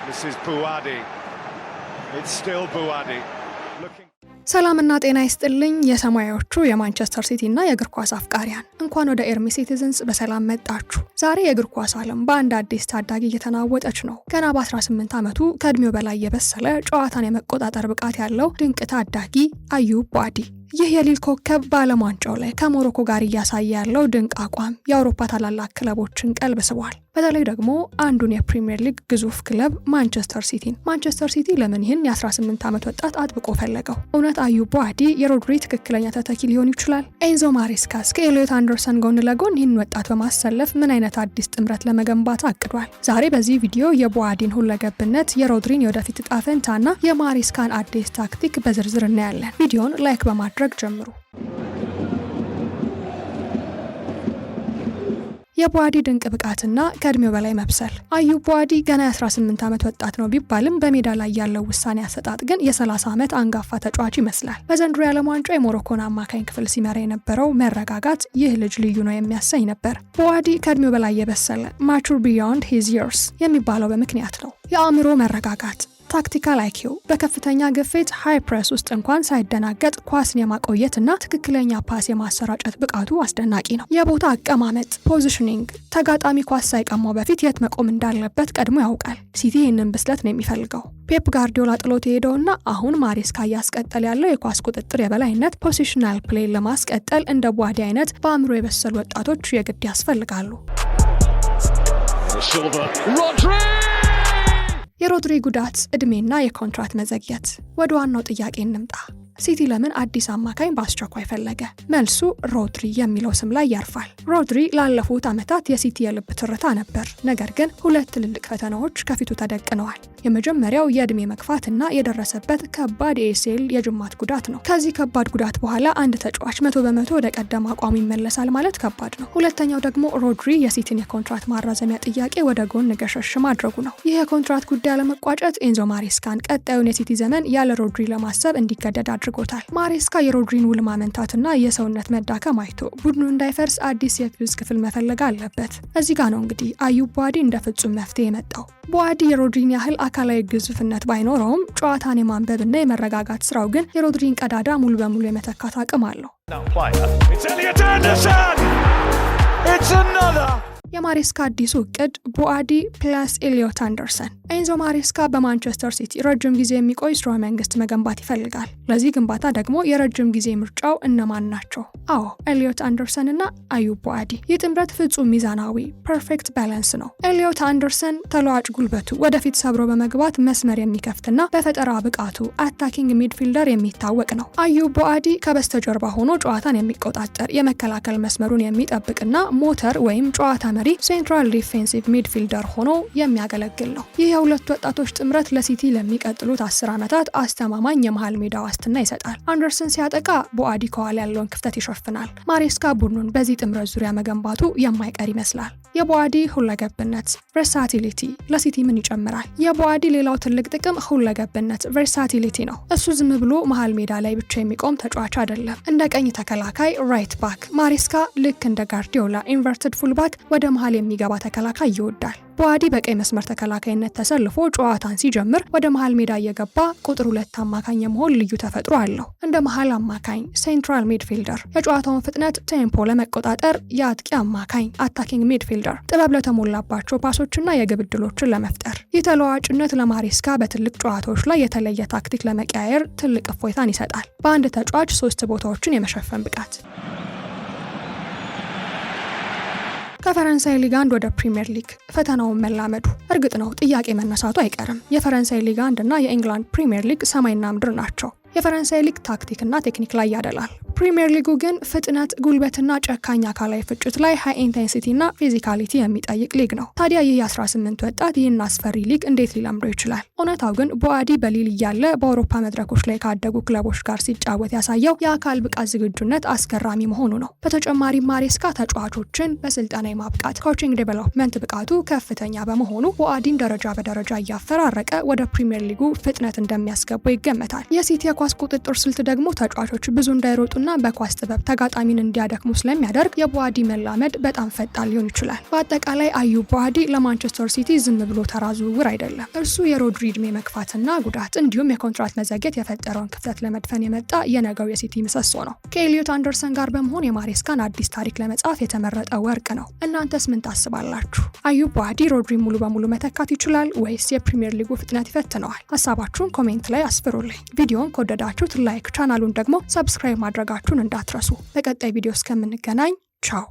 This is Buwadi. It's still Buwadi. ሰላምና ጤና ይስጥልኝ የሰማያዎቹ የማንቸስተር ሲቲ እና የእግር ኳስ አፍቃሪያን እንኳን ወደ ኤርሚ ሲቲዝንስ በሰላም መጣችሁ። ዛሬ የእግር ኳስ ዓለም በአንድ አዲስ ታዳጊ እየተናወጠች ነው። ገና በ18 ዓመቱ ከእድሜው በላይ የበሰለ ጨዋታን የመቆጣጠር ብቃት ያለው ድንቅ ታዳጊ አዩብ ቡአዲ። ይህ የሊል ኮከብ በዓለም ዋንጫው ላይ ከሞሮኮ ጋር እያሳየ ያለው ድንቅ አቋም የአውሮፓ ታላላቅ ክለቦችን ቀልብ ስቧል። በተለይ ደግሞ አንዱን የፕሪሚየር ሊግ ግዙፍ ክለብ ማንቸስተር ሲቲን። ማንቸስተር ሲቲ ለምን ይህን የ18 ዓመት ወጣት አጥብቆ ፈለገው? እውነት አዩብ ቡአዲ የሮድሪ ትክክለኛ ተተኪ ሊሆን ይችላል? ኤንዞ ማሬስካስ ከኤሊዮት አንደርሰን ጎን ለጎን ይህን ወጣት በማሰለፍ ምን አይነት አዲስ ጥምረት ለመገንባት አቅዷል? ዛሬ በዚህ ቪዲዮ የቡአዲን ሁለገብነት፣ የሮድሪን የወደፊት ዕጣ ፈንታና የማሬስካን አዲስ ታክቲክ በዝርዝር እናያለን። ቪዲዮን ላይክ በማድረግ ጀምሩ። የቡአዲ ድንቅ ብቃትና ከእድሜው በላይ መብሰል። አዩብ ቡአዲ ገና የ18 ዓመት ወጣት ነው ቢባልም በሜዳ ላይ ያለው ውሳኔ አሰጣጥ ግን የ30 ዓመት አንጋፋ ተጫዋች ይመስላል። በዘንድሮ የዓለም ዋንጫ የሞሮኮን አማካኝ ክፍል ሲመራ የነበረው መረጋጋት ይህ ልጅ ልዩ ነው የሚያሰኝ ነበር። ቡአዲ ከእድሜው በላይ የበሰለ ማቹር ቢዮንድ ሂዝ ይርስ የሚባለው በምክንያት ነው። የአእምሮ መረጋጋት፣ ታክቲካል አይኪው፣ በከፍተኛ ግፊት ሃይ ፕሬስ ውስጥ እንኳን ሳይደናገጥ ኳስን የማቆየትና ትክክለኛ ፓስ የማሰራጨት ብቃቱ አስደናቂ ነው። የቦታ አቀማመጥ ፖዚሽኒንግ፣ ተጋጣሚ ኳስ ሳይቀማው በፊት የት መቆም እንዳለበት ቀድሞ ያውቃል። ሲቲ ይህንን ብስለት ነው የሚፈልገው። ፔፕ ጋርዲዮላ ጥሎት የሄደውና አሁን ማሬስካ እያስቀጠል ያለው የኳስ ቁጥጥር የበላይነት ፖዚሽናል ፕሌይ ለማስቀጠል እንደ ቡአዲ አይነት በአእምሮ የበሰሉ ወጣቶች የግድ ያስፈልጋሉ። የሮድሪ ጉዳት፣ እድሜና የኮንትራት መዘግየት። ወደ ዋናው ጥያቄ እንምጣ። ሲቲ ለምን አዲስ አማካኝ በአስቸኳይ ፈለገ? መልሱ ሮድሪ የሚለው ስም ላይ ያርፋል። ሮድሪ ላለፉት ዓመታት የሲቲ የልብ ትርታ ነበር። ነገር ግን ሁለት ትልልቅ ፈተናዎች ከፊቱ ተደቅነዋል። የመጀመሪያው የእድሜ መግፋትና የደረሰበት ከባድ የኤሲኤል የጅማት ጉዳት ነው። ከዚህ ከባድ ጉዳት በኋላ አንድ ተጫዋች 100% ወደ ቀደም አቋሙ ይመለሳል ማለት ከባድ ነው። ሁለተኛው ደግሞ ሮድሪ የሲቲን የኮንትራት ማራዘሚያ ጥያቄ ወደ ጎን ገሸሽ ማድረጉ ነው። ይህ የኮንትራት ጉዳይ ለመቋጨት ኤንዞ ማሬስካን ቀጣዩን የሲቲ ዘመን ያለ ሮድሪ ለማሰብ እንዲገደድ አድርጎታል። ማሬስካ የሮድሪን ውል ማመንታትና የሰውነት መዳከም አይቶ ቡድኑ እንዳይፈርስ አዲስ የፊውዝ ክፍል መፈለግ አለበት። እዚህ ጋር ነው እንግዲህ አዩብ ቡአዲ እንደ ፍጹም መፍትሄ የመጣው። ቡአዲ የሮድሪን ያህል አካላዊ ግዙፍነት ባይኖረውም ጨዋታን የማንበብና የመረጋጋት ስራው ግን የሮድሪን ቀዳዳ ሙሉ በሙሉ የመተካት አቅም አለው። የማሬስካ አዲሱ እቅድ ቡአዲ ፕላስ ኤሊዮት አንደርሰን። ኤንዞ ማሬስካ በማንቸስተር ሲቲ ረጅም ጊዜ የሚቆይ ስርወ መንግስት መገንባት ይፈልጋል። ለዚህ ግንባታ ደግሞ የረጅም ጊዜ ምርጫው እነማን ናቸው? አዎ፣ ኤሊዮት አንደርሰን እና አዩብ ቡአዲ። ይህ ጥምረት ፍጹም ሚዛናዊ ፐርፌክት ባላንስ ነው። ኤሊዮት አንደርሰን ተለዋጭ ጉልበቱ ወደፊት ሰብሮ በመግባት መስመር የሚከፍትና በፈጠራ ብቃቱ አታኪንግ ሚድፊልደር የሚታወቅ ነው። አዩብ ቡአዲ ከበስተጀርባ ሆኖ ጨዋታን የሚቆጣጠር የመከላከል መስመሩን የሚጠብቅና ሞተር ወይም ጨዋታ መሪ ሴንትራል ዲፌንሲቭ ሚድፊልደር ሆኖ የሚያገለግል ነው። ይህ የሁለት ወጣቶች ጥምረት ለሲቲ ለሚቀጥሉት 10 ዓመታት አስተማማኝ የመሃል ሜዳ ዋስትና ይሰጣል። አንደርሰን ሲያጠቃ ቡአዲ ከኋላ ያለውን ክፍተት ይሸፍናል። ማሬስካ ቡድኑን በዚህ ጥምረት ዙሪያ መገንባቱ የማይቀር ይመስላል። የቡአዲ ሁለገብነት ቨርሳቲሊቲ ለሲቲ ምን ይጨምራል? የቡአዲ ሌላው ትልቅ ጥቅም ሁለገብነት ቨርሳቲሊቲ ነው። እሱ ዝም ብሎ መሃል ሜዳ ላይ ብቻ የሚቆም ተጫዋች አይደለም። እንደ ቀኝ ተከላካይ ራይት ባክ፣ ማሬስካ ልክ እንደ ጋርዲዮላ ኢንቨርትድ ፉልባክ ወደ መሃል የሚገባ ተከላካይ ይወዳል። ቡአዲ በቀይ መስመር ተከላካይነት ተሰልፎ ጨዋታን ሲጀምር ወደ መሃል ሜዳ እየገባ ቁጥር 2 አማካኝ የመሆን ልዩ ተፈጥሮ አለው። እንደ መሃል አማካኝ ሴንትራል ሚድፊልደር የጨዋታውን ፍጥነት ቴምፖ ለመቆጣጠር፣ የአጥቂ አማካኝ አታኪንግ ሚድፊልደር ጥበብ ለተሞላባቸው ፓሶችና የግብ ዕድሎችን ለመፍጠር። ይህ ተለዋዋጭነት ለማሬስካ በትልቅ ጨዋታዎች ላይ የተለየ ታክቲክ ለመቀያየር ትልቅ እፎይታን ይሰጣል። በአንድ ተጫዋች 3 ቦታዎችን የመሸፈን ብቃት። ከፈረንሳይ ሊግ 1 ወደ ፕሪሚየር ሊግ ፈተናውን መላመዱ። እርግጥ ነው ጥያቄ መነሳቱ አይቀርም። የፈረንሳይ ሊግ 1 እና የኢንግላንድ ፕሪሚየር ሊግ ሰማይና ምድር ናቸው። የፈረንሳይ ሊግ ታክቲክና ቴክኒክ ላይ ያደላል። ፕሪሚየር ሊጉ ግን ፍጥነት፣ ጉልበትና ጨካኝ አካላዊ ፍጭት ላይ ሃይ ኢንቴንሲቲና ፊዚካሊቲ የሚጠይቅ ሊግ ነው። ታዲያ ይህ የ18 ወጣት ይህን አስፈሪ ሊግ እንዴት ሊለምደው ይችላል? እውነታው ግን ቡአዲ በሊል እያለ በአውሮፓ መድረኮች ላይ ካደጉ ክለቦች ጋር ሲጫወት ያሳየው የአካል ብቃት ዝግጁነት አስገራሚ መሆኑ ነው። በተጨማሪም ማሬስካ ተጫዋቾችን በስልጠና የማብቃት ኮቺንግ ዴቨሎፕመንት ብቃቱ ከፍተኛ በመሆኑ ቡአዲን ደረጃ በደረጃ እያፈራረቀ ወደ ፕሪሚየር ሊጉ ፍጥነት እንደሚያስገባው ይገመታል። የሲቲ የኳስ ቁጥጥር ስልት ደግሞ ተጫዋቾች ብዙ እንዳይሮጡና ፍጥነትና በኳስ ጥበብ ተጋጣሚን እንዲያደክሙ ስለሚያደርግ የቡአዲ መላመድ በጣም ፈጣን ሊሆን ይችላል። በአጠቃላይ አዩብ ቡአዲ ለማንቸስተር ሲቲ ዝም ብሎ ተራ ዝውውር አይደለም። እርሱ የሮድሪ ዕድሜ መግፋትና ጉዳት እንዲሁም የኮንትራት መዘግየት የፈጠረውን ክፍተት ለመድፈን የመጣ የነገው የሲቲ ምሰሶ ነው። ከኤሊዮት አንደርሰን ጋር በመሆን የማሬስካን አዲስ ታሪክ ለመጻፍ የተመረጠ ወርቅ ነው። እናንተስ ምን ታስባላችሁ? አዩብ ቡአዲ ሮድሪ ሙሉ በሙሉ መተካት ይችላል ወይስ የፕሪሚየር ሊጉ ፍጥነት ይፈትነዋል? ሀሳባችሁን ኮሜንት ላይ አስፍሩልኝ። ቪዲዮን ከወደዳችሁት ላይክ፣ ቻናሉን ደግሞ ሰብስክራይብ ማድረጋችሁን እንዳትረሱ። በቀጣይ ቪዲዮ እስከምንገናኝ ቻው።